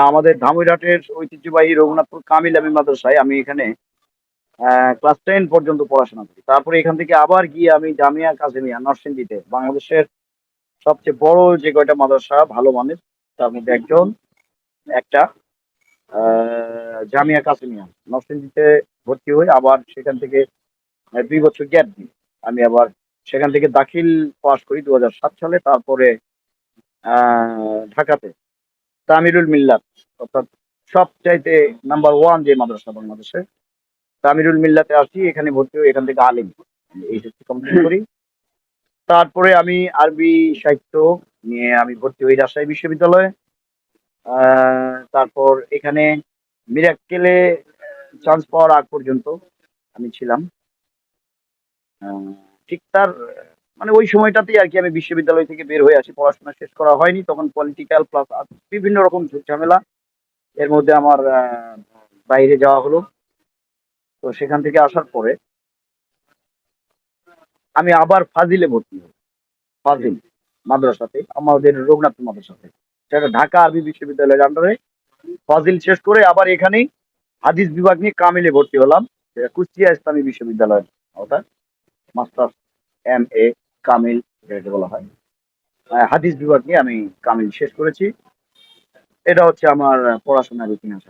আমাদের ধামইরহাটের ঐতিহ্যবাহী রঘুনাথপুর কামিল আমি মাদ্রাসায় আমি এখানে ক্লাস 10 পর্যন্ত পড়াশোনা করি। তারপরে এখান থেকে আবার গিয়ে আমি জামিয়া কাসেমিয়া নরসিংদীতে বাংলাদেশের সবচেয়ে বড় যে কয়টা মাদ্রাসা ভালো মানের তার মধ্যে একটা জামিয়া কাসেমিয়া নরসিংদীতে ভর্তি হই। আবার সেখান থেকে 2 বছর গ্যাপ দিই। আমি আবার সেখান থেকে দাখিল পাস করি 2007 সালে। তারপরে ঢাকাতে তামিরুল মিল্লাত, অর্থাৎ সবচাইতে নাম্বার 1 যে মাদ্রাসা বাংলাদেশের তামিরুল মিল্লাতে আসি। এখানে ভর্তি হই, এখান থেকে আলিম এইচএসসি কমপ্লিট করি। তারপরে আমি আরবি সাহিত্য নিয়ে আমি ভর্তি হই রাজশাহী বিশ্ববিদ্যালয়ে। তারপর এখানে মিরাক্কেলে চান্স পাওয়ার আগ পর্যন্ত আমি ছিলাম। আহ, ঠিক তার মানে ওই সময়টাতেই আর কি আমি বিশ্ববিদ্যালয় থেকে বের হয়ে আসি। পড়াশোনা শেষ করা হয়নি তখন, পলিটিক্যাল প্লাস বিভিন্ন রকম ঝামেলা এর মধ্যে আমার বাইরে যাওয়া হলো। তো সেখান থেকে আসার পরে আমি আবার ফাজিলে ভর্তি হই। ফাজিল মাদ্রাসাতে, আমাদের রঘুনাথপুর মাদ্রাসাতে, সেটা ঢাকা আরবি বিশ্ববিদ্যালয়ের আন্ডারে। ফাজিল শেষ করে আবার এখানেই হাদিস বিভাগ নিয়ে কামিলে ভর্তি হলাম, সেটা কুষ্টিয়া ইসলামী বিশ্ববিদ্যালয়ের আওতায়। মাস্টার MA কামিল যেটাকে বলা হয়। হাদিস বিভাগ নিয়ে আমি কামিল শেষ করেছি। এটা হচ্ছে আমার পড়াশোনার ইতিহাস।